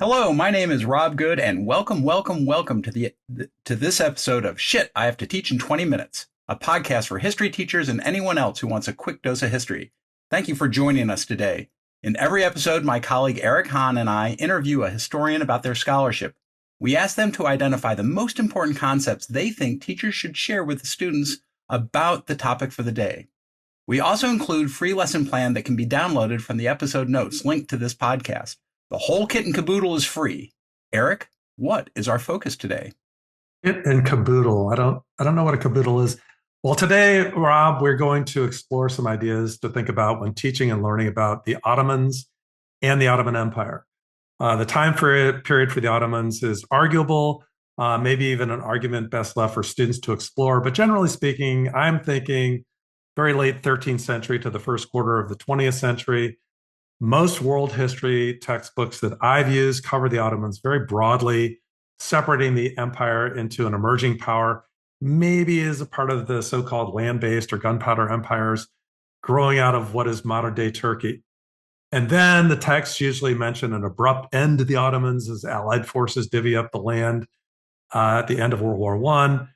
Hello, my name is Rob Good, and welcome to this episode of Shit I Have to Teach in 20 Minutes, a podcast for history teachers and anyone else who wants a quick dose of history. Thank you for joining us today. In every episode, my colleague Eric Hahn and I interview a historian about their scholarship. We ask them to identify the most important concepts they think teachers should share with the students about the topic for the day. We also include free lesson plan that can be downloaded from the episode notes linked to this podcast. The whole kit and caboodle is free. Eric, what is our focus today? Kit and caboodle. I don't know what a caboodle is. Well, today, Rob, we're going to explore some ideas to think about when teaching and learning about the Ottomans and the Ottoman Empire. The time period for the Ottomans is arguable, maybe even an argument best left for students to explore. But generally speaking, I'm thinking very late 13th century to the first quarter of the 20th century. Most world history textbooks that I've used cover the Ottomans very broadly, separating the empire into an emerging power, maybe as a part of the so-called land-based or gunpowder empires growing out of what is modern-day Turkey. And then the texts usually mention an abrupt end to the Ottomans as Allied forces divvy up the land at the end of World War I.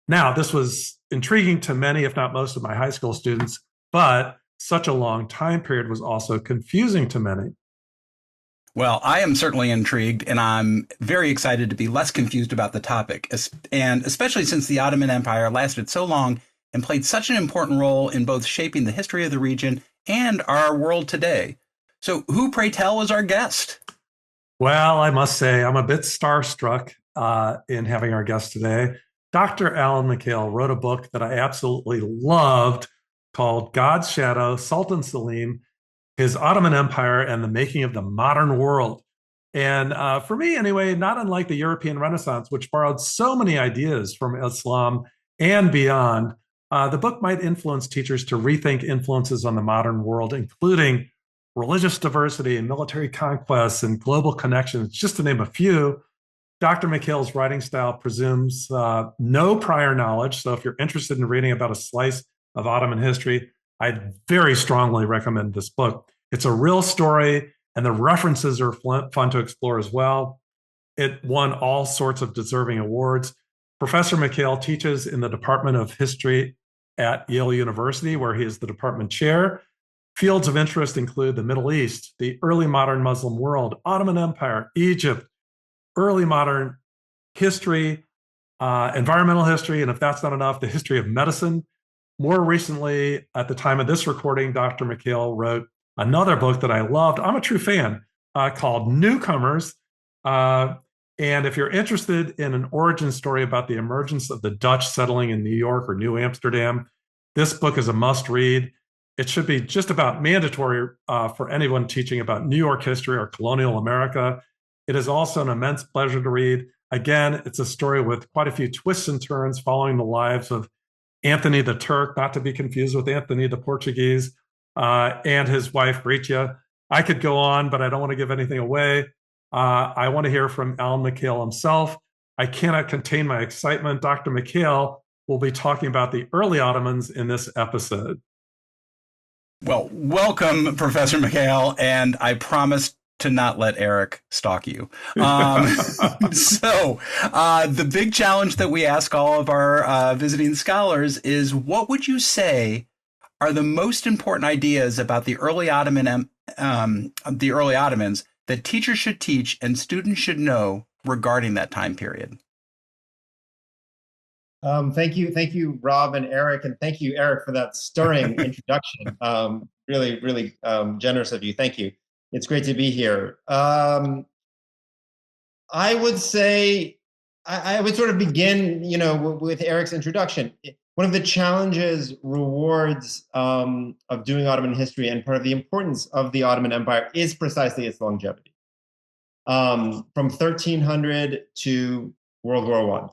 Now, this was intriguing to many, if not most of my high school students, but such a long time period was also confusing to many. Well, I am certainly intrigued, and I'm very excited to be less confused about the topic, and especially since the Ottoman Empire lasted so long and played such an important role in both shaping the history of the region and our world today. So who, pray tell, is our guest? Well, I must say I'm a bit starstruck in having our guest today. Dr. Mikhail wrote a book that I absolutely loved called God's Shadow, Sultan Selim, His Ottoman Empire, and the Making of the Modern World. And for me, anyway, not unlike the European Renaissance, which borrowed so many ideas from Islam and beyond, the book might influence teachers to rethink influences on the modern world, including religious diversity and military conquests and global connections, just to name a few. Dr. Mikhail's writing style presumes no prior knowledge. So if you're interested in reading about a slice of Ottoman history, I very strongly recommend this book. It's a real story, and the references are fun to explore as well. It won all sorts of deserving awards. Professor Mikhail teaches in the Department of History at Yale University, where he is the department chair. Fields of interest include the Middle East, the early modern Muslim world, Ottoman Empire, Egypt, early modern history, environmental history, and if that's not enough, the history of medicine. More recently, at the time of this recording, Dr. Mikhail wrote another book that I loved. I'm a true fan, called Newcomers. And if you're interested in an origin story about the emergence of the Dutch settling in New York or New Amsterdam, this book is a must read. It should be just about mandatory for anyone teaching about New York history or colonial America. It is also an immense pleasure to read. Again, it's a story with quite a few twists and turns following the lives of Anthony the Turk, not to be confused with Anthony the Portuguese, and his wife, Ritia. I could go on, but I don't want to give anything away. I want to hear from Mikhail himself. I cannot contain my excitement. Dr. Mikhail will be talking about the early Ottomans in this episode. Well, welcome, Professor Mikhail, and I promise to not let Eric stalk you. The big challenge that we ask all of our visiting scholars is, what would you say are the most important ideas about the early Ottomans that teachers should teach and students should know regarding that time period? Thank you, Rob and Eric, and thank you, Eric, for that stirring introduction. Really generous of you. Thank you. It's great to be here. I would say I would sort of begin, with Eric's introduction. One of the challenges, rewards of doing Ottoman history, and part of the importance of the Ottoman Empire is precisely its longevity. From 1300 to World War I,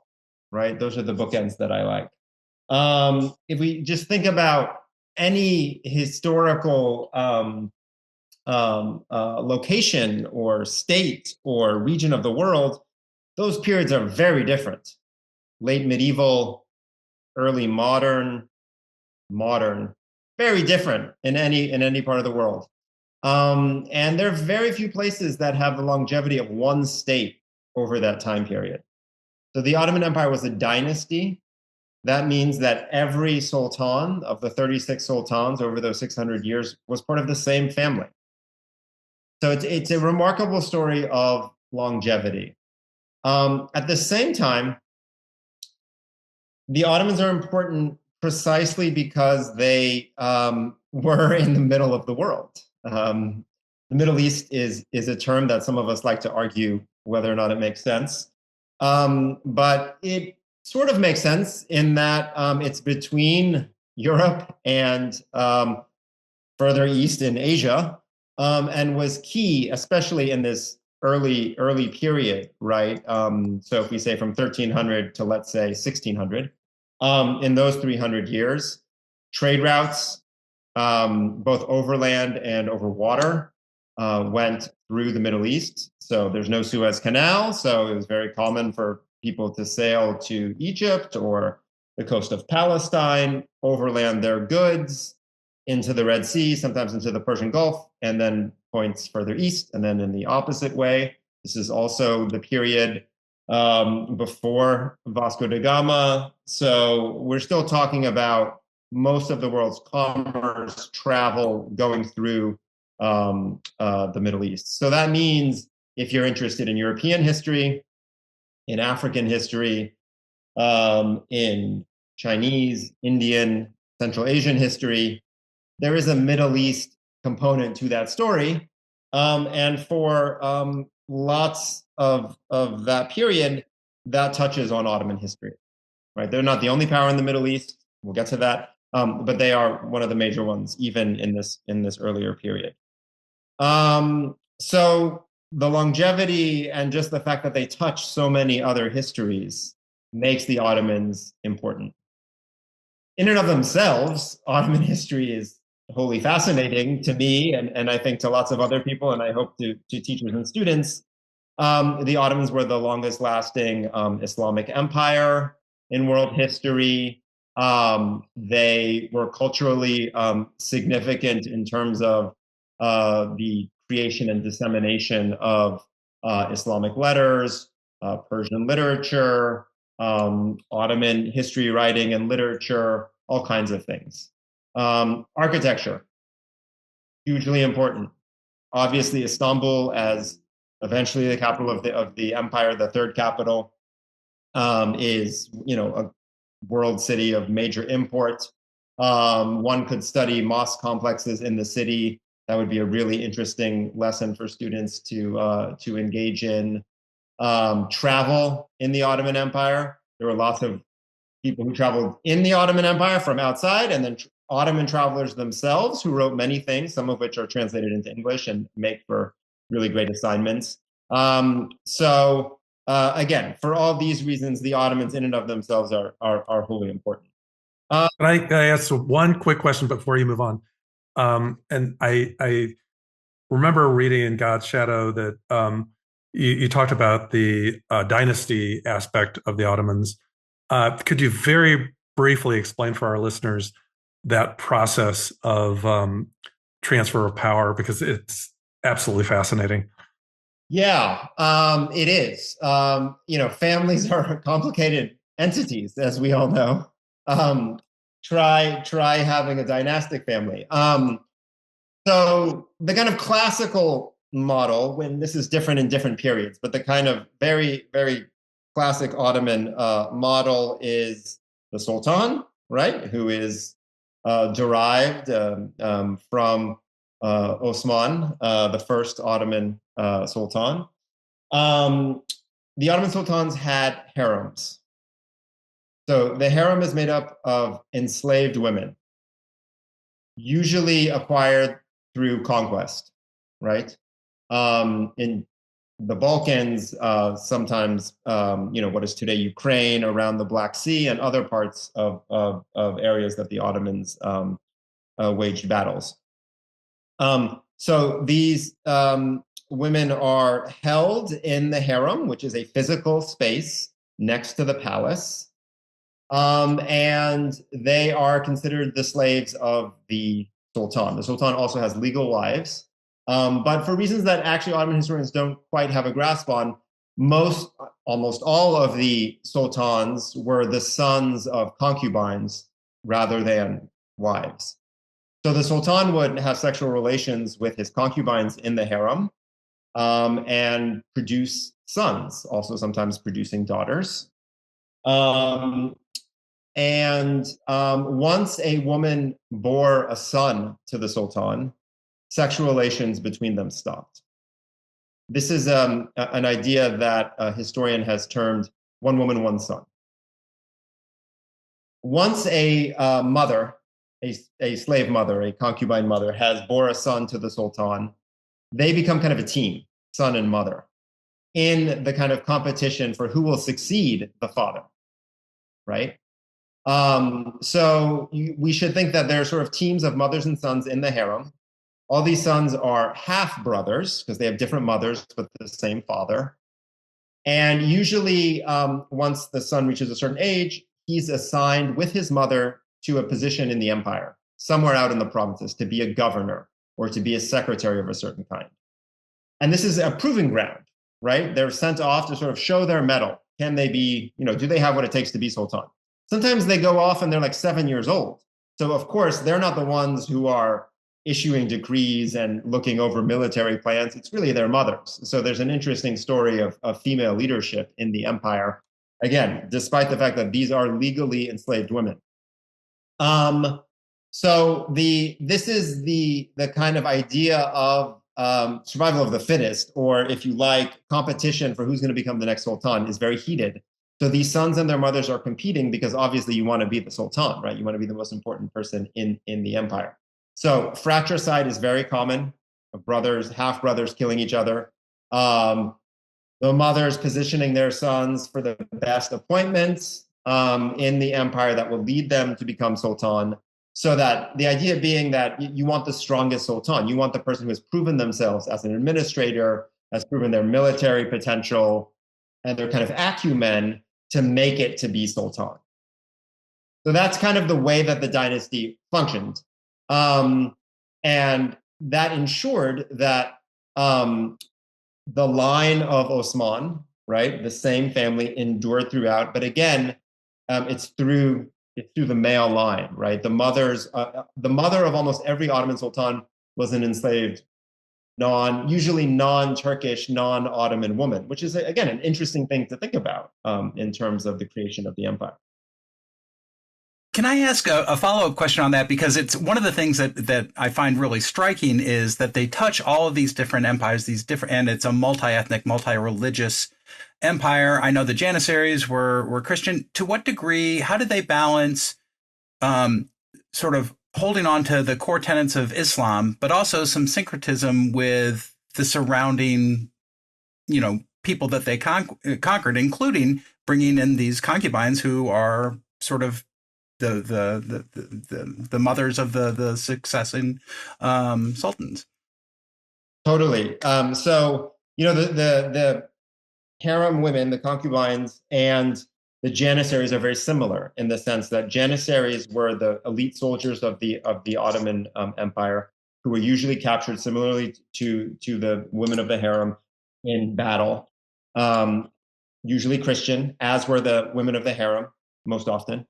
right? Those are the bookends that I like. If we just think about any historical location or state or region of the world, those periods are very different. Late medieval, early modern, very different in any part of the world. And there are very few places that have the longevity of one state over that time period. So the Ottoman Empire was a dynasty. That means that every sultan of the 36 sultans over those 600 years was part of the same family. So it's a remarkable story of longevity. At the same time, the Ottomans are important precisely because they were in the middle of the world. The Middle East is a term that some of us like to argue whether or not it makes sense. But it sort of makes sense in that it's between Europe and further east in Asia, and was key, especially in this early period, right? So if we say from 1300 to, let's say, 1600, in those 300 years, trade routes, both overland and over water, went through the Middle East. So there's no Suez Canal, so it was very common for people to sail to Egypt or the coast of Palestine, overland their goods into the Red Sea, sometimes into the Persian Gulf, and then points further east, and then in the opposite way. This is also the period before Vasco da Gama. So we're still talking about most of the world's commerce, travel going through the Middle East. So that means if you're interested in European history, in African history, in Chinese, Indian, Central Asian history, there is a Middle East component to that story. And for lots of that period, that touches on Ottoman history, right? They're not the only power in the Middle East. We'll get to that. But they are one of the major ones, even in this earlier period. So the longevity and just the fact that they touch so many other histories makes the Ottomans important. In and of themselves, Ottoman history is wholly fascinating to me, and I think to lots of other people, and I hope to teachers and students. The Ottomans were the longest lasting Islamic empire in world history. They were culturally significant in terms of the creation and dissemination of Islamic letters, Persian literature, Ottoman history writing and literature, all kinds of things. Architecture, hugely important. Obviously, Istanbul, as eventually the capital of the empire, the third capital, is a world city of major import. One could study mosque complexes in the city. That would be a really interesting lesson for students to engage in. Travel in the Ottoman Empire. There were lots of people who traveled in the Ottoman Empire from outside, and then Ottoman travelers themselves who wrote many things, some of which are translated into English and make for really great assignments. Again, for all these reasons, the Ottomans in and of themselves are wholly important. Can I ask one quick question before you move on? And I remember reading in God's Shadow that you talked about the dynasty aspect of the Ottomans. Could you very briefly explain for our listeners that process of transfer of power? Because it's absolutely fascinating. Yeah, it is. Families are complicated entities, as we all know. Try having a dynastic family. So the kind of classical model, when this is different in different periods, but the kind of very, very classic Ottoman model is the Sultan, right? Who is derived from Osman, the first Ottoman Sultan. The Ottoman sultans had harems. So the harem is made up of enslaved women, usually acquired through conquest, right? In the Balkans, sometimes, what is today Ukraine, around the Black Sea, and other parts of areas that the Ottomans waged battles. So these women are held in the harem, which is a physical space next to the palace. And they are considered the slaves of the Sultan. The Sultan also has legal wives. But for reasons that actually Ottoman historians don't quite have a grasp on, almost all of the sultans were the sons of concubines rather than wives. So the sultan would have sexual relations with his concubines in the harem, and produce sons, also sometimes producing daughters. Once a woman bore a son to the sultan, sexual relations between them stopped. This is an idea that a historian has termed one woman, one son. Once a mother, a slave mother, a concubine mother, has bore a son to the sultan, they become kind of a team, son and mother, in the kind of competition for who will succeed the father, right? We should think that there are sort of teams of mothers and sons in the harem. All these sons are half brothers because they have different mothers but the same father. And usually, once the son reaches a certain age, he's assigned with his mother to a position in the empire, somewhere out in the provinces, to be a governor or to be a secretary of a certain kind. And this is a proving ground, right? They're sent off to sort of show their mettle. Can they be, do they have what it takes to be sultan? Sometimes they go off and they're like 7 years old. So of course, they're not the ones who are issuing decrees and looking over military plans. It's really their mothers. So there's an interesting story of female leadership in the empire. Again, despite the fact that these are legally enslaved women. This is the kind of idea of survival of the fittest, or if you like, competition for who's going to become the next sultan is very heated. So these sons and their mothers are competing because obviously you want to be the sultan, right? You want to be the most important person in the empire. So fratricide is very common, brothers, half brothers killing each other. The mothers positioning their sons for the best appointments in the empire that will lead them to become sultan. So that the idea being that you want the strongest sultan. You want the person who has proven themselves as an administrator, has proven their military potential and their kind of acumen to make it to be sultan. So that's kind of the way that the dynasty functioned. And that ensured that the line of Osman, right, the same family, endured throughout. But again, it's through the male line, right? The mother of almost every Ottoman sultan was an enslaved, usually non-Turkish, non-Ottoman woman, which is again an interesting thing to think about in terms of the creation of the empire. Can I ask a follow-up question on that? Because it's one of the things that I find really striking is that they touch all of these different empires, and it's a multi-ethnic, multi-religious empire. I know the Janissaries were Christian. To what degree, how did they balance sort of holding on to the core tenets of Islam, but also some syncretism with the surrounding, people that they conquered, including bringing in these concubines who are sort of the mothers of the successing sultans. Totally. The harem women, the concubines, and the Janissaries are very similar in the sense that Janissaries were the elite soldiers of the Ottoman Empire, who were usually captured similarly to the women of the harem in battle, usually Christian, as were the women of the harem most often,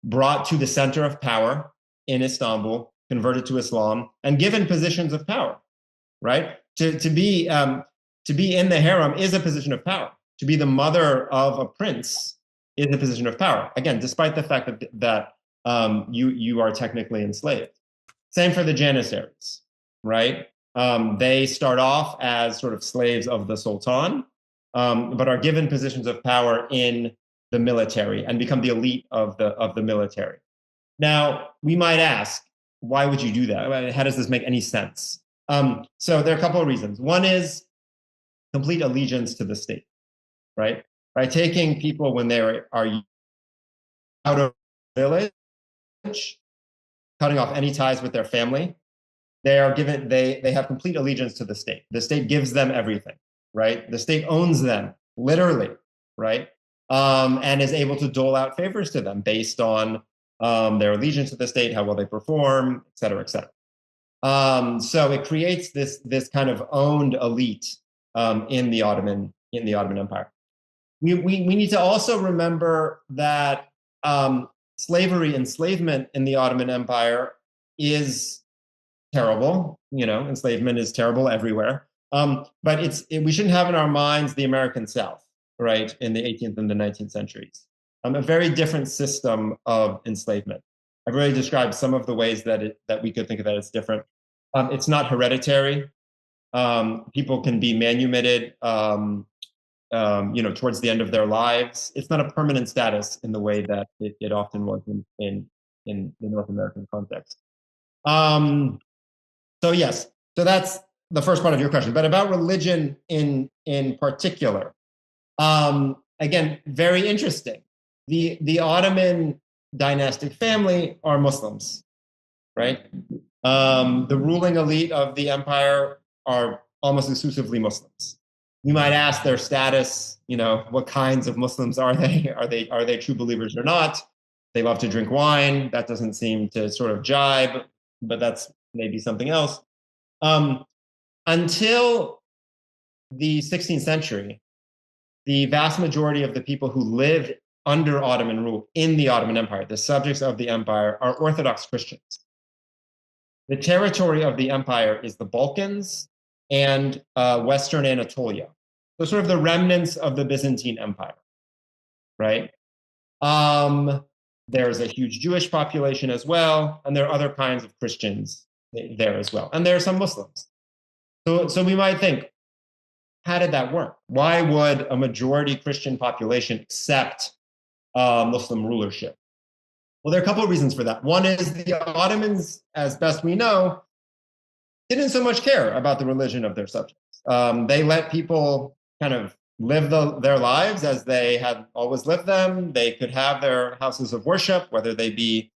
brought to the center of power in Istanbul, converted to Islam, and given positions of power, right? To be in the harem is a position of power. To be the mother of a prince is a position of power. Again, despite the fact that you are technically enslaved. Same for the Janissaries, right? They start off as sort of slaves of the sultan, but are given positions of power in the military and become the elite of the military. Now, we might ask, why would you do that? How does this make any sense? So there are a couple of reasons. One is complete allegiance to the state, right? By taking people when they are out of village, cutting off any ties with their family, they have complete allegiance to the state. The state gives them everything, right? The state owns them, literally, right? And is able to dole out favors to them based on their allegiance to the state, how well they perform, et cetera, et cetera. So it creates this kind of owned elite in the Ottoman Empire. We need to also remember that enslavement in the Ottoman Empire is terrible. Enslavement is terrible everywhere. But we shouldn't have in our minds the American South, right, in the 18th and the 19th centuries. A very different system of enslavement. I've already described some of the ways that we could think of that as different. It's not hereditary. People can be manumitted, towards the end of their lives. It's not a permanent status in the way that it often was in the North American context. So yes, so that's the first part of your question. But about religion in particular, again, very interesting. The Ottoman dynastic family are Muslims, right? The ruling elite of the empire are almost exclusively Muslims. You might ask their status, what kinds of Muslims are they? Are they true believers or not? They love to drink wine. That doesn't seem to sort of jibe, but that's maybe something else. Until the 16th century, the vast majority of the people who lived under Ottoman rule in the Ottoman Empire, the subjects of the empire, are Orthodox Christians. The territory of the empire is the Balkans and Western Anatolia. So sort of the remnants of the Byzantine Empire, right? There's a huge Jewish population as well, and there are other kinds of Christians there as well. And there are some Muslims. So we might think, how did that work? Why would a majority Christian population accept Muslim rulership? Well, there are a couple of reasons for that. One is the Ottomans, as best we know, didn't so much care about the religion of their subjects. They let people kind of live their lives as they had always lived them. They could have their houses of worship, whether they be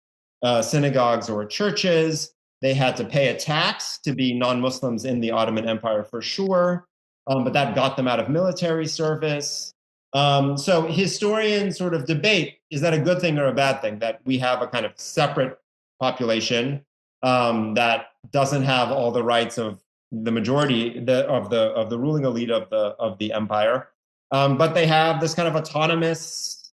synagogues or churches. They had to pay a tax to be non-Muslims in the Ottoman Empire for sure, but that got them out of military service. So historians sort of debate, is that a good thing or a bad thing, that we have a kind of separate population that doesn't have all the rights of the majority of the ruling elite of the empire, but they have this kind of autonomous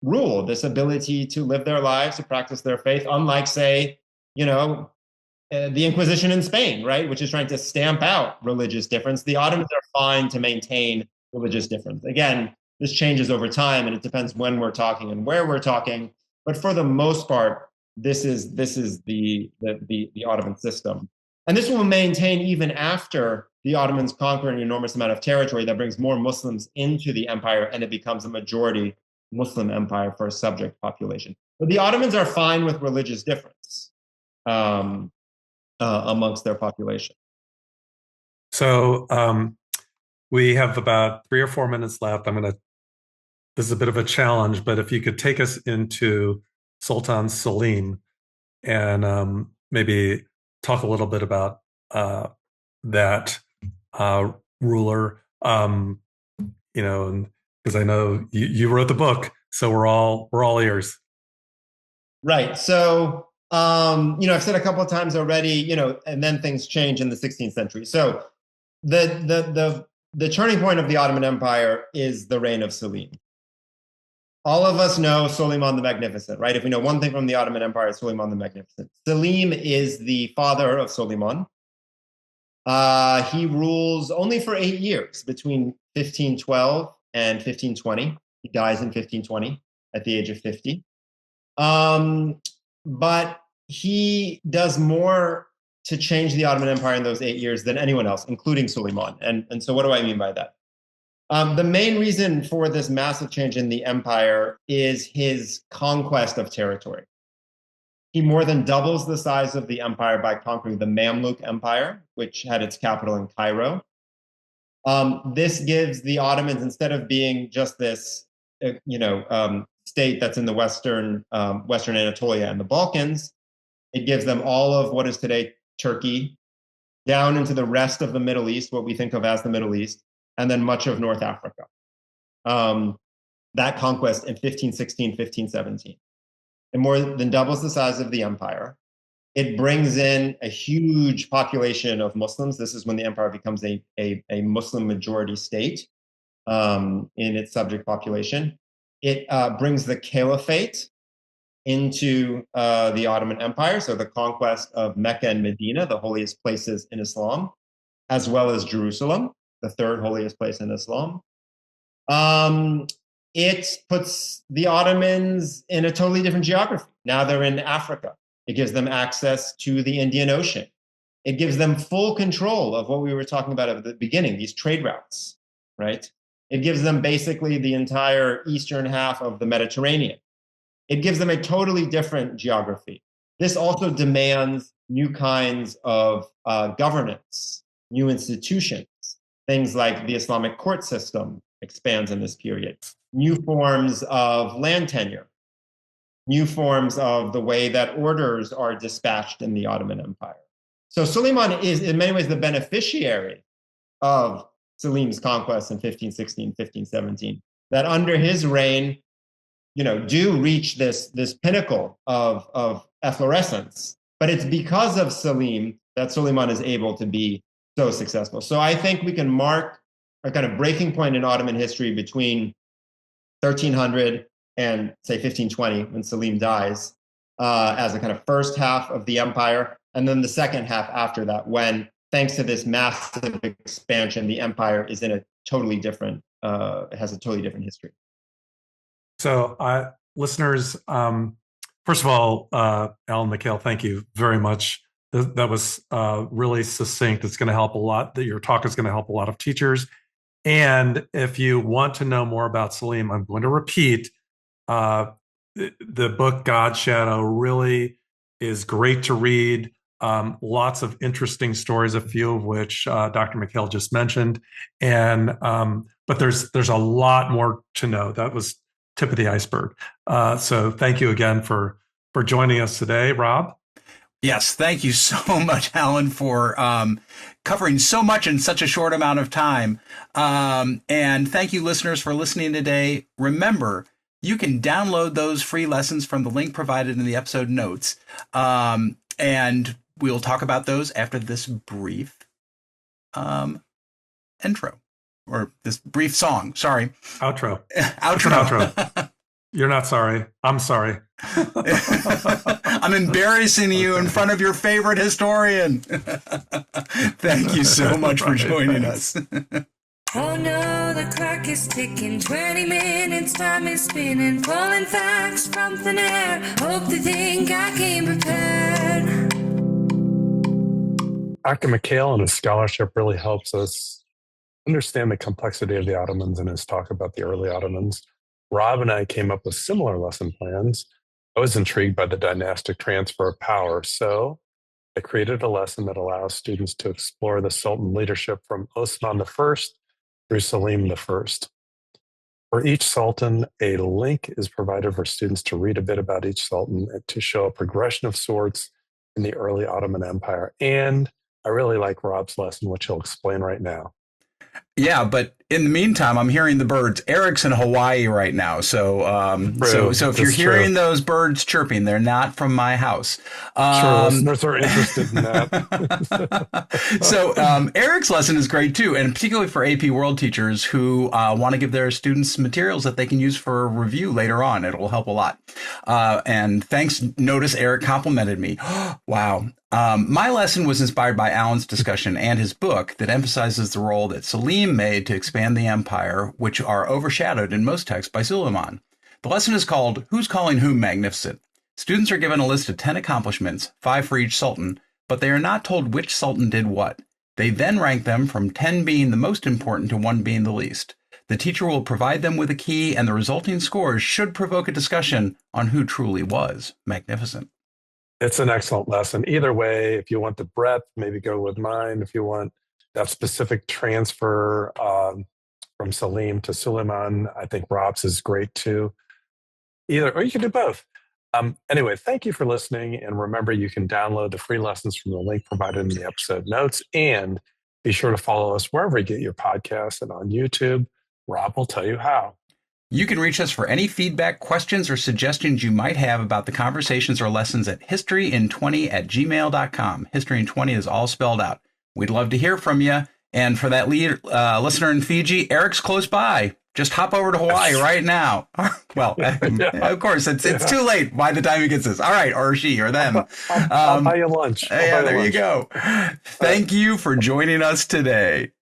rule, this ability to live their lives, to practice their faith, unlike, say, the Inquisition in Spain, right, which is trying to stamp out religious difference. The Ottomans are fine to maintain religious difference. Again, this changes over time, and it depends when we're talking and where we're talking. But for the most part, this is the Ottoman system, and this will maintain even after the Ottomans conquer an enormous amount of territory that brings more Muslims into the empire, and it becomes a majority Muslim empire for a subject population. But the Ottomans are fine with religious difference amongst their population. So we have about 3 or 4 minutes left. This is a bit of a challenge, but if you could take us into Sultan Selim and maybe talk a little bit about that ruler, because I know you wrote the book, so we're all ears. Right. So, I've said a couple of times already, and then things change in the 16th century. So the turning point of the Ottoman Empire is the reign of Selim. All of us know Suileman the Magnificent, right? If we know one thing from the Ottoman Empire, it's Suileman the Magnificent. Selim is the father of Suileman. He rules only for 8 years, between 1512 and 1520. He dies in 1520 at the age of 50. But he does more to change the Ottoman Empire in those 8 years than anyone else, including Suileman. And so what do I mean by that? The main reason for this massive change in the empire is his conquest of territory. He more than doubles the size of the empire by conquering the Mamluk Empire, which had its capital in Cairo. This gives the Ottomans, instead of being just this, state that's in the Western Anatolia and the Balkans, it gives them all of what is today Turkey, down into the rest of the Middle East, what we think of as the Middle East, and then much of North Africa. That conquest in 1516, 1517. It more than doubles the size of the empire. It brings in a huge population of Muslims. This is when the empire becomes a Muslim majority state in its subject population. It brings the caliphate into the Ottoman Empire, so the conquest of Mecca and Medina, the holiest places in Islam, as well as Jerusalem, the third holiest place in Islam. It puts the Ottomans in a totally different geography. Now they're in Africa. It gives them access to the Indian Ocean. It gives them full control of what we were talking about at the beginning, these trade routes, right? It gives them basically the entire eastern half of the Mediterranean. It gives them a totally different geography. This also demands new kinds of governance, new institutions. Things like the Islamic court system expands in this period. New forms of land tenure. New forms of the way that orders are dispatched in the Ottoman Empire. So Suleiman is in many ways the beneficiary of Selim's conquest in 1516, 1517, that under his reign, do reach this pinnacle of efflorescence. But it's because of Selim that Suleiman is able to be so successful. So I think we can mark a kind of breaking point in Ottoman history between 1300 and say 1520, when Selim dies, as a kind of first half of the empire, and then the second half after that, when, thanks to this massive expansion, the empire is in a totally different, it has a totally different history. So, listeners, first of all, Alan, Mikhail, thank you very much. That was really succinct. It's going to help a lot. Your talk is going to help a lot of teachers. And if you want to know more about Selim, I'm going to repeat, the book God's Shadow really is great to read. Lots of interesting stories, a few of which Dr. Mikhail just mentioned. And but there's a lot more to know. That was tip of the iceberg. So thank you again for joining us today, Rob. Yes, thank you so much, Alan, for covering so much in such a short amount of time. And thank you, listeners, for listening today. Remember, you can download those free lessons from the link provided in the episode notes. And we'll talk about those after this brief intro, or this brief song. Sorry. Outro. Outro. You're not sorry. I'm sorry. I'm embarrassing you in front of your favorite historian. Thank you so much for joining us. Oh no, the clock is ticking, 20 minutes, time is spinning, pulling facts from thin air, hope they think I came prepared. Dr. Mikhail and his scholarship really helps us understand the complexity of the Ottomans in his talk about the early Ottomans. Rob and I came up with similar lesson plans. I was intrigued by the dynastic transfer of power, so I created a lesson that allows students to explore the Sultan leadership from Osman I through Selim I. For each Sultan, a link is provided for students to read a bit about each Sultan and to show a progression of sorts in the early Ottoman Empire. And I really like Rob's lesson, which he'll explain right now. Yeah, but in the meantime, I'm hearing the birds. Eric's in Hawaii right now, so so if you're hearing those birds chirping, they're not from my house. Sure, listeners are interested in that. So Eric's lesson is great too, and particularly for AP World teachers who want to give their students materials that they can use for review later on. It will help a lot. And thanks. Notice Eric complimented me. Wow. My lesson was inspired by Alan's discussion and his book that emphasizes the role that Selim made to expand the empire, which are overshadowed in most texts by Suileman. The lesson is called Who's Calling Whom Magnificent? Students are given a list of 10 accomplishments, 5 for each sultan, but they are not told which sultan did what. They then rank them from 10 being the most important to 1 being the least. The teacher will provide them with a key, and the resulting scores should provoke a discussion on who truly was magnificent. It's an excellent lesson. Either way, if you want the breadth, maybe go with mine. If you want that specific transfer from Selim to Suleiman, I think Rob's is great too. Or you can do both. Anyway, thank you for listening. And remember, you can download the free lessons from the link provided in the episode notes. And be sure to follow us wherever you get your podcasts and on YouTube. Rob will tell you how. You can reach us for any feedback, questions, or suggestions you might have about the conversations or lessons at historyin20@gmail.com. History in 20 is all spelled out. We'd love to hear from you. And for that listener in Fiji, Eric's close by. Just hop over to Hawaii right now. Well, of course, it's too late by the time he gets this. All right, or she, or them. I'll buy you lunch. Yeah, there you go. Thank you for joining us today.